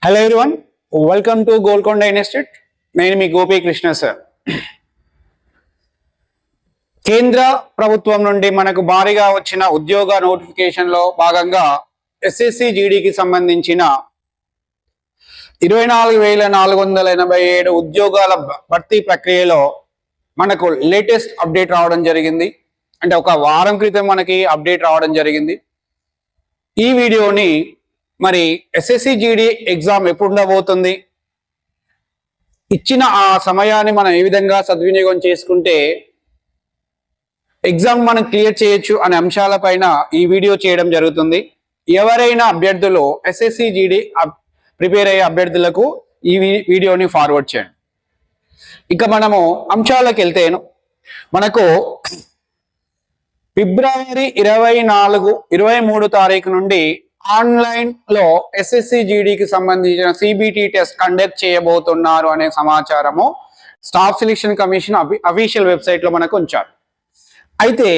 Hello everyone, welcome to Golconda institute. నేను మీ Gopi Krishna sir. కేంద్ర ప్రభుత్వం నుండి మనకు భారీగా వచ్చిన ఉద్యోగ నోటిఫికేషన్లో భాగంగా ఎస్ఎస్సి జీడీకి సంబంధించిన 24,487 ఉద్యోగాల భర్తీ ప్రక్రియలో మనకు లేటెస్ట్ అప్డేట్ రావడం జరిగింది. అంటే ఒక వారం క్రితం మనకి అప్డేట్ రావడం జరిగింది. ఈ వీడియోని మరి ఎస్ఎస్సి జీడీ ఎగ్జామ్ ఎప్పుడు ఉండబోతుంది, ఇచ్చిన ఆ సమయాన్ని మనం ఏ విధంగా సద్వినియోగం చేసుకుంటే ఎగ్జామ్ మనం క్లియర్ చేయొచ్చు అనే అంశాలపైన ఈ వీడియో చేయడం జరుగుతుంది. ఎవరైనా అభ్యర్థులు ఎస్ఎస్సి జీడీ ప్రిపేర్ అయ్యే అభ్యర్థులకు ఈ వీడియోని ఫార్వర్డ్ చేయండి. ఇక మనము అంశాలకు వెళ్తేను, మనకు ఫిబ్రవరి 23 తారీఖు నుండి ఆన్లైన్ లో ఎస్ఎస్సి జీడీకి సంబంధించిన సిబిటి టెస్ట్ కండక్ట్ చేయబోతున్నారు అనే సమాచారము staff selection commission official website లో మనకు ఉంచారు. అయితే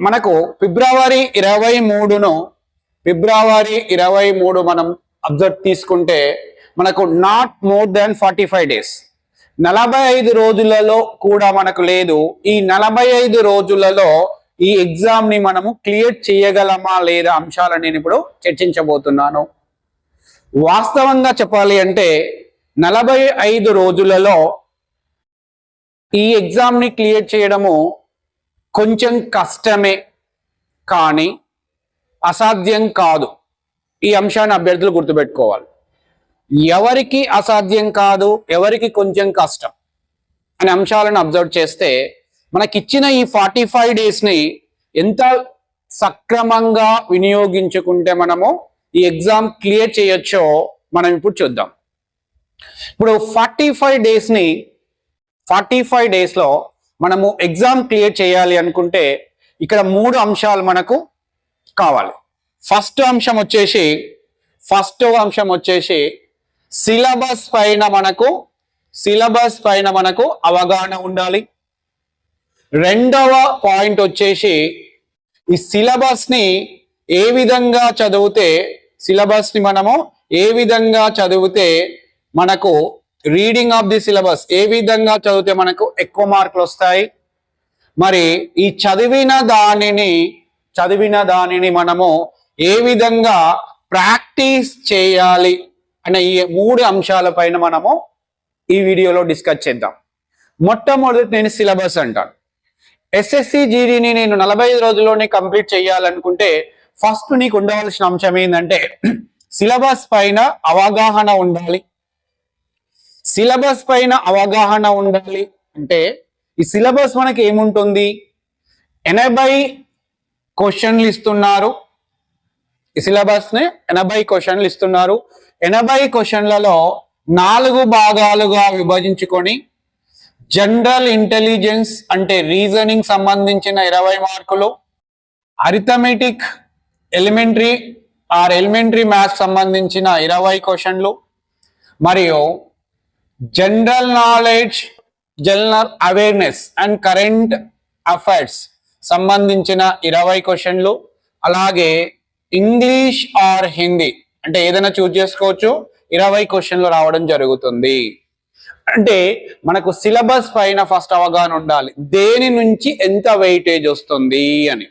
మనకు ఫిబ్రవరి 23 మనం అబ్జర్వ్ తీసుకుంటే మనకు నాట్ మోర్ దాన్ 45 డేస్, 45 రోజులలో కూడా మనకు లేదు. ఈ 45 రోజులలో ఈ ఎగ్జామ్ ని మనము క్లియర్ చేయగలమా లేదా అంశాలను నేను ఇప్పుడు చర్చించబోతున్నాను. వాస్తవంగా చెప్పాలి అంటే 45 రోజులలో ఈ ఎగ్జామ్ ని క్లియర్ చేయడము కొంచెం కష్టమే, కానీ అసాధ్యం కాదు. ఈ అంశాన్ని అభ్యర్థులు గుర్తుపెట్టుకోవాలి. ఎవరికి అసాధ్యం కాదు, ఎవరికి కొంచెం కష్టం అనే అంశాలను అబ్జర్వ్ చేస్తే మనకిచ్చిన ఈ 45 డేస్ ని ఎంత సక్రమంగా వినియోగించుకుంటే మనము ఈ ఎగ్జామ్ క్లియర్ చేయొచ్చో మనం ఇప్పుడు చూద్దాం. ఇప్పుడు 45 డేస్ లో మనము ఎగ్జామ్ క్లియర్ చేయాలి అనుకుంటే ఇక్కడ 3 అంశాలు మనకు కావాలి. ఫస్ట్ అంశం వచ్చేసి సిలబస్ పైన మనకు అవగాహన ఉండాలి. రెండవ పాయింట్ వచ్చేసి ఈ సిలబస్ ని ఏ విధంగా చదివితే మనకు రీడింగ్ ఆఫ్ ది సిలబస్ ఏ విధంగా చదివితే మనకు ఎక్కువ మార్కులు వస్తాయి, మరి ఈ చదివిన దానిని మనము ఏ విధంగా ప్రాక్టీస్ చేయాలి అనే ఈ 3 అంశాలపైన మనము ఈ వీడియోలో డిస్కస్ చేద్దాం. మొట్టమొదటి నేను సిలబస్ అంటాను. ఎస్ఎస్సి జీడీని నేను 45 రోజుల్లోనే కంప్లీట్ చేయాలనుకుంటే ఫస్ట్ నీకు ఉండవలసిన అంశం ఏంటంటే సిలబస్ పైన అవగాహన ఉండాలి. అంటే ఈ సిలబస్ మనకి ఏముంటుంది, 80 క్వశ్చన్లు ఇస్తున్నారు. ఈ సిలబస్ ని 80 క్వశ్చన్లు ఇస్తున్నారు. 80 క్వశ్చన్లలో 4 భాగాలుగా విభజించుకొని జనరల్ ఇంటెలిజెన్స్ అంటే రీజనింగ్ సంబంధించిన 20 మార్కులు, అరిథమెటిక్ ఎలిమెంటరీ మ్యాథ్స్ సంబంధించిన 20 క్వశ్చన్లు, మరియు general knowledge, general awareness and current affairs సంబంధించిన 20 క్వశ్చన్లు, అలాగే ఇంగ్లీష్ ఆర్ హిందీ అంటే ఏదైనా చూస్ చేసుకోవచ్చు, 20 క్వశ్చన్లు రావడం జరుగుతుంది. అంటే మనకు సిలబస్ పైన ఫస్ట్ అవగాహన ఉండాలి. దేని నుంచి ఎంత వెయిటేజ్ వస్తుంది అని.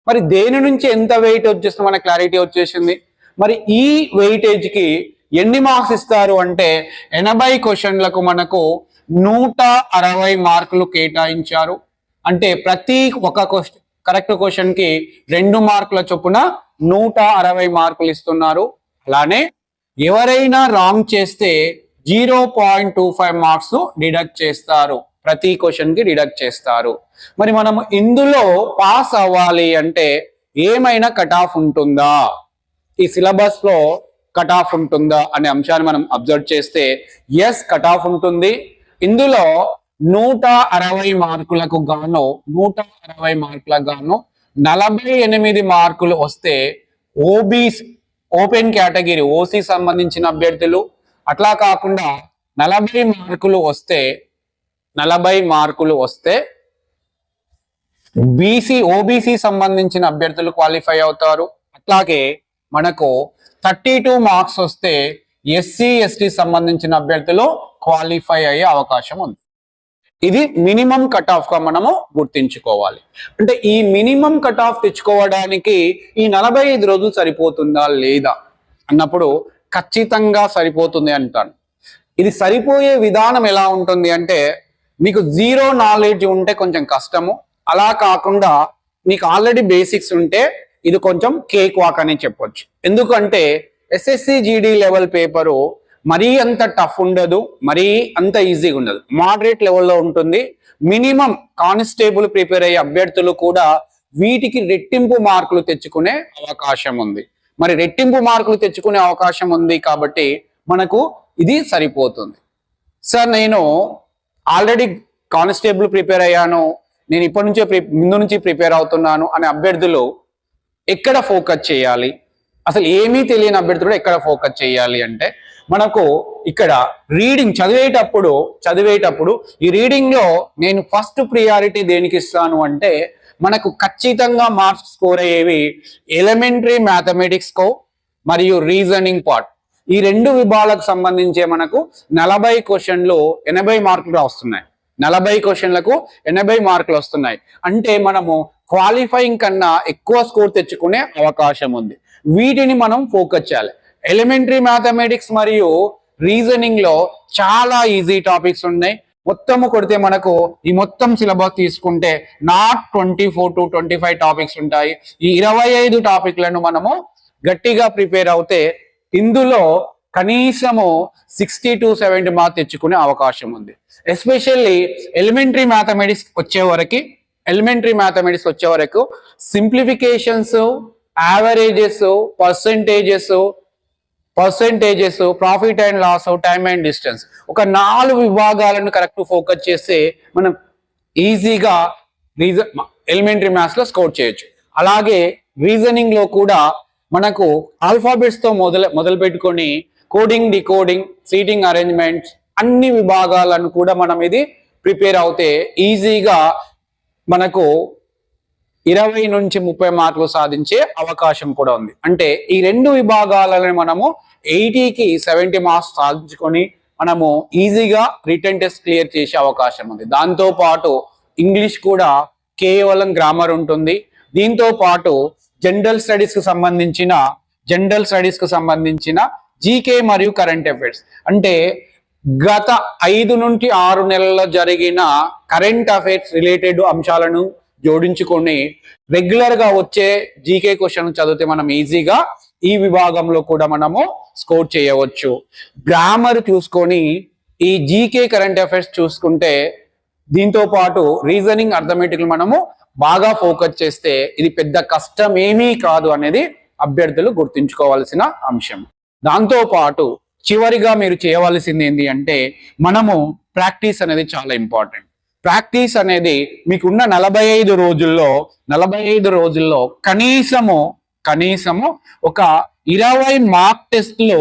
మరి దేని నుంచి ఎంత వెయిట్ వచ్చేస్తుంది మన క్లారిటీ వచ్చేసింది. మరి ఈ వెయిటేజ్ కి ఎన్ని మార్క్స్ ఇస్తారు అంటే 80 క్వశ్చన్లకు మనకు 160 మార్కులు కేటాయించారు. అంటే ప్రతి ఒక కరెక్ట్ క్వశ్చన్ కి 2 మార్కుల చొప్పున 160 మార్కులు ఇస్తున్నారు. అలానే ఎవరైనా రాంగ్ చేస్తే 0.25 మార్క్స్ డిడక్ట్ చేస్తారు, ప్రతి క్వశ్చన్ కి డిడక్ట్ చేస్తారు. మరి మనము ఇందులో పాస్ అవ్వాలి అంటే ఏమైనా కట్ ఆఫ్ ఉంటుందా, ఈ సిలబస్ లో కట్ ఆఫ్ ఉంటుందా అనే అంశాన్ని మనం అబ్జర్వ్ చేస్తే ఎస్, కట్ ఆఫ్ ఉంటుంది. ఇందులో 160 మార్కులకు గాను 48 మార్కులు వస్తే ఓపెన్ కేటగిరీ ఓసీ సంబంధించిన అభ్యర్థులు, అట్లా కాకుండా 40 మార్కులు వస్తే ఓబీసీ సంబంధించిన అభ్యర్థులు క్వాలిఫై అవుతారు. అట్లాగే మనకు 32 మార్క్స్ వస్తే ఎస్సీ ఎస్టీ సంబంధించిన అభ్యర్థులు క్వాలిఫై అయ్యే అవకాశం ఉంది. ఇది మినిమం కట్ ఆఫ్ గా మనము గుర్తించుకోవాలి. అంటే ఈ మినిమం కట్ ఆఫ్ తెచ్చుకోవడానికి ఈ 45 రోజులు సరిపోతుందా లేదా అన్నప్పుడు ఖచ్చితంగా సరిపోతుంది అంటాను. ఇది సరిపోయే విధానం ఎలా ఉంటుంది అంటే, మీకు జీరో నాలెడ్జ్ ఉంటే కొంచెం కష్టము, అలా కాకుండా మీకు ఆల్రెడీ బేసిక్స్ ఉంటే ఇది కొంచెం కేక్ వాక్ అని చెప్పొచ్చు. ఎందుకంటే ఎస్ఎస్సి జీడీ లెవెల్ పేపరు మరీ అంత టఫ్ ఉండదు, మరీ అంత ఈజీగా ఉండదు, మోడరేట్ లెవెల్లో ఉంటుంది. మినిమం కానిస్టేబుల్ ప్రిపేర్ అయ్యే అభ్యర్థులు కూడా వీటికి రెట్టింపు మార్కులు తెచ్చుకునే అవకాశం ఉంది. మరి రెట్టింపు మార్కులు తెచ్చుకునే అవకాశం ఉంది కాబట్టి మనకు ఇది సరిపోతుంది. సార్ నేను ఆల్రెడీ కానిస్టేబుల్ ప్రిపేర్ అయ్యాను, నేను ఇప్పటి నుంచే ముందు నుంచి ప్రిపేర్ అవుతున్నాను అనే అభ్యర్థులు ఎక్కడ ఫోకస్ చేయాలి, అసలు ఏమీ తెలియని అభ్యర్థులు ఎక్కడ ఫోకస్ చేయాలి అంటే, మనకు ఇక్కడ రీడింగ్ చదివేటప్పుడు ఈ రీడింగ్ లో నేను ఫస్ట్ ప్రియారిటీ దేనికి ఇస్తాను అంటే, మనకు ఖచ్చితంగా మార్క్స్ స్కోర్ అయ్యేవి ఎలిమెంటరీ మ్యాథమెటిక్స్ కో మరియు రీజనింగ్ పార్ట్. ఈ రెండు విభాగాలకు సంబంధించే మనకు 40 క్వశ్చన్లు 80 మార్కులు వస్తున్నాయి. 40 క్వశ్చన్లకు 80 మార్కులు వస్తున్నాయి అంటే మనము క్వాలిఫైయింగ్ కన్నా ఎక్కువ స్కోర్ తెచ్చుకునే అవకాశం ఉంది. వీటిని మనం ఫోకస్ చేయాలి. ఎలిమెంటరీ మ్యాథమెటిక్స్ మరియు రీజనింగ్ లో చాలా ఈజీ టాపిక్స్ ఉన్నాయి. మొత్తము కొడితే మనకు ఈ మొత్తం సిలబస్ తీసుకుంటే నాట్ 24 to 25 టాపిక్స్ ఉంటాయి. ఈ 25 టాపిక్లను మనము గట్టిగా ప్రిపేర్ అవుతే ఇందులో కనీసము 60 to 70 మార్క్స్ తెచ్చుకునే అవకాశం ఉంది. ఎస్పెషల్లీ ఎలిమెంటరీ మ్యాథమెటిక్స్ వచ్చే వరకు simplifications, averages, percentages, profit and loss, time and distance, ఒక 4 విభాగాలను కరెక్ట్ ఫోకస్ చేస్తే మనం ఈజీగా ఎలిమెంటరీ మ్యాథ్స్ లో స్కోర్ చేయొచ్చు. అలాగే రీజనింగ్ లో కూడా మనకు ఆల్ఫాబెట్స్ తో మొదలు పెట్టుకొని కోడింగ్, డికోడింగ్, సీటింగ్ అరేంజ్మెంట్స్ అన్ని విభాగాలను కూడా మనం ఇది ప్రిపేర్ అవుతే ఈజీగా మనకు 20 నుంచి 30 మార్కులు సాధించే అవకాశం కూడా ఉంది. అంటే ఈ రెండు విభాగాలను మనము 80కి 70 మార్క్స్ సాధించుకొని మనము ఈజీగా రిటన్ టెస్ట్ క్లియర్ చేసే అవకాశం ఉంది. దాంతో పాటు ఇంగ్లీష్ కూడా కేవలం గ్రామర్ ఉంటుంది. దీంతో పాటు జనరల్ స్టడీస్ కు సంబంధించిన జీకే మరియు కరెంట్ అఫైర్స్, అంటే గత 5 నుండి 6 నెలల్లో జరిగిన కరెంట్ అఫైర్స్ రిలేటెడ్ అంశాలను జోడించుకొని రెగ్యులర్ గా వచ్చే జీకే క్వశ్చన్ చదివితే మనం ఈజీగా ఈ విభాగంలో కూడా మనము స్కోర్ చేయవచ్చు. గ్రామర్ చూసుకొని ఈ జీకే కరెంట్ అఫైర్స్ చూసుకుంటే, దీంతో పాటు రీజనింగ్, అర్థమెటిక్ మనము బాగా ఫోకస్ చేస్తే ఇది పెద్ద కష్టం ఏమీ కాదు అనేది అభ్యర్థులు గుర్తుంచుకోవాల్సిన అంశం. దాంతో పాటు చివరిగా మీరు చేయవలసింది ఏంటి అంటే, మనము ప్రాక్టీస్ అనేది చాలా ఇంపార్టెంట్. ప్రాక్టీస్ అనేది మీకున్న 45 రోజుల్లో కనీసము ఒక 20 మార్క్ టెస్ట్లు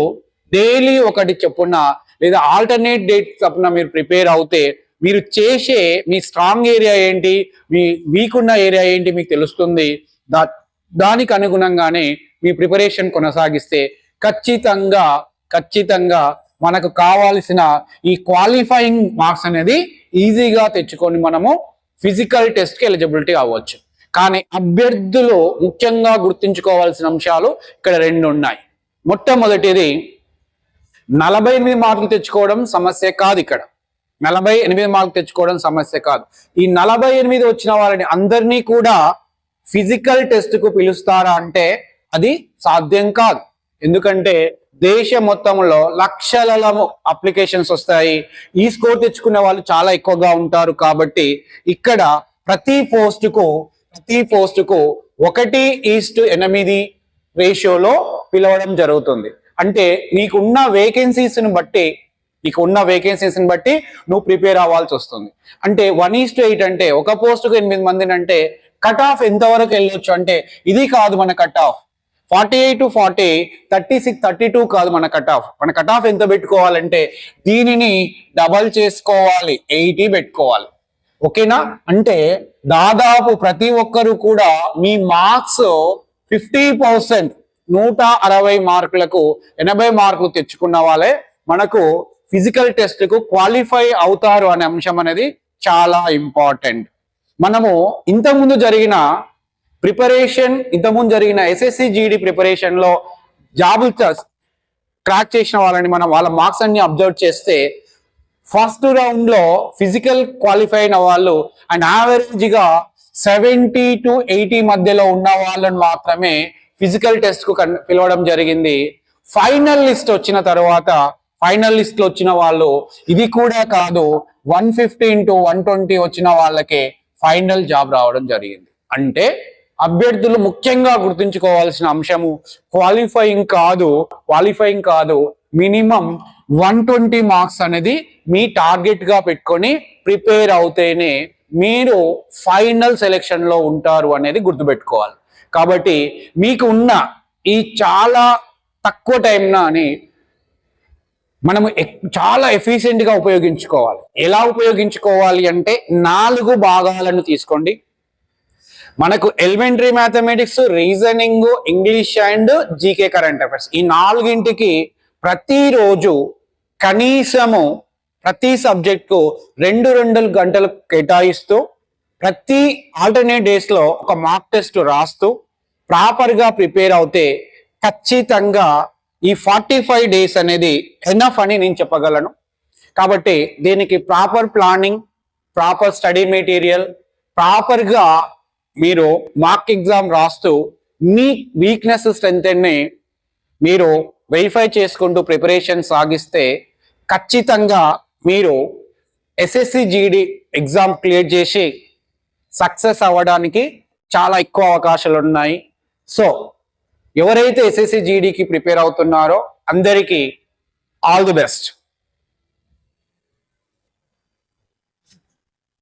డైలీ ఒకటి చెప్పున లేదా ఆల్టర్నేట్ డేట్ చప్పున మీరు ప్రిపేర్ అవుతే మీరు చేసే మీ స్ట్రాంగ్ ఏరియా ఏంటి, మీ వీక్ ఉన్న ఏరియా ఏంటి మీకు తెలుస్తుంది. దానికి అనుగుణంగానే మీ ప్రిపరేషన్ కొనసాగిస్తే ఖచ్చితంగా మనకు కావాల్సిన ఈ క్వాలిఫైయింగ్ మార్క్స్ అనేది ఈజీగా తెచ్చుకొని మనము ఫిజికల్ టెస్ట్ కి ఎలిజిబిలిటీ అవ్వచ్చు. కానీ అభ్యర్థులు ముఖ్యంగా గుర్తుంచుకోవాల్సిన అంశాలు ఇక్కడ 2 ఉన్నాయి. మొట్టమొదటిది 48 మార్కులు తెచ్చుకోవడం సమస్య కాదు. ఇక్కడ 48 మార్కులు తెచ్చుకోవడం సమస్య కాదు. ఈ 48 వచ్చిన వాళ్ళని అందరినీ కూడా ఫిజికల్ టెస్ట్ కు పిలుస్తారా అంటే అది సాధ్యం కాదు. ఎందుకంటే దేశం మొత్తంలో లక్షలలో అప్లికేషన్స్ వస్తాయి. ఈ స్కోర్ తెచ్చుకునే వాళ్ళు చాలా ఎక్కువగా ఉంటారు. కాబట్టి ఇక్కడ ప్రతి పోస్టుకు 1:8 రేషియోలో పిలవడం జరుగుతుంది. అంటే నీకున్న వేకెన్సీస్ని బట్టి నువ్వు ప్రిపేర్ అవ్వాల్సి వస్తుంది. అంటే 1:8 అంటే ఒక పోస్టుకు 8 మందిని అంటే కట్ ఆఫ్ ఎంతవరకు వెళ్ళొచ్చు అంటే ఇది కాదు మన కట్ ఆఫ్. 48 to 40, 36, 32 కాదు మన కట్ ఆఫ్. మన కట్ ఆఫ్ ఎంత పెట్టుకోవాలంటే దీనిని డబల్ చేసుకోవాలి, 80 పెట్టుకోవాలి. ఓకేనా? అంటే దాదాపు ప్రతి ఒక్కరు కూడా మీ మార్క్స్ 50% 160 మార్కులకు 80 మార్కులు తెచ్చుకున్న వాళ్ళే మనకు ఫిజికల్ టెస్ట్ కు క్వాలిఫై అవుతారు అనే అంశం అనేది చాలా ఇంపార్టెంట్. మనము ఇంతకుముందు జరిగిన ఎస్ఎస్సి జీడి ప్రిపరేషన్ లో జాబులు క్రాక్ చేసిన వాళ్ళని మనం వాళ్ళ మార్క్స్ అన్ని అబ్జర్వ్ చేస్తే ఫస్ట్ రౌండ్ లో ఫిజికల్ క్వాలిఫై అయిన వాళ్ళు అండ్ యావరేజ్ గా 70 to 80 మధ్యలో ఉన్న వాళ్ళని మాత్రమే ఫిజికల్ టెస్ట్ కు పిలవడం జరిగింది. ఫైనల్ లిస్ట్ వచ్చిన తర్వాత ఫైనల్ లిస్ట్ లో వచ్చిన వాళ్ళు ఇది కూడా కాదు 115 to 120 వచ్చిన వాళ్ళకే ఫైనల్ జాబ్ రావడం జరిగింది. అంటే అభ్యర్థులు ముఖ్యంగా గుర్తుంచుకోవాల్సిన అంశము క్వాలిఫైయింగ్ కాదు, మినిమం 120 మార్క్స్ అనేది మీ టార్గెట్ గా పెట్టుకొని ప్రిపేర్ అవుతేనే మీరు ఫైనల్ సెలెక్షన్ లో ఉంటారు అనేది గుర్తుపెట్టుకోవాలి. కాబట్టి మీకు ఉన్న ఈ చాలా తక్కువ టైంని మనము చాలా ఎఫిషియెంట్ గా ఉపయోగించుకోవాలి. ఎలా ఉపయోగించుకోవాలి అంటే 4 భాగాలను తీసుకోండి. మనకు elementary mathematics, reasoning, English and GK current affairs ఈ 4ంటికి ప్రతిరోజు కనీసము ప్రతి సబ్జెక్ట్కు 2 గంటలు కేటాయిస్తూ ప్రతి ఆల్టర్నేట్ డేస్ లో ఒక మాక్ టెస్ట్ రాస్తూ ప్రాపర్ గా ప్రిపేర్ అవుతే ఖచ్చితంగా ఈ 45 డేస్ అనేది ఎనఫ్ అని నేను చెప్పగలను. కాబట్టి దీనికి proper planning, proper study material, proper గా మీరు మాక్ ఎగ్జామ్ రాస్తూ మీ వీక్నెస్ స్ట్రెంత్ ని మీరు వెరిఫై చేసుకుంటూ ప్రిపరేషన్ సాగిస్తే ఖచ్చితంగా మీరు ఎస్ఎస్సి జీడి ఎగ్జామ్ క్లియర్ చేసి సక్సెస్ అవ్వడానికి చాలా ఎక్కువ అవకాశాలు ఉన్నాయి. సో ఎవరైతే ఎస్ఎస్సి జీడికి ప్రిపేర్ అవుతున్నారో అందరికీ ఆల్ ది బెస్ట్.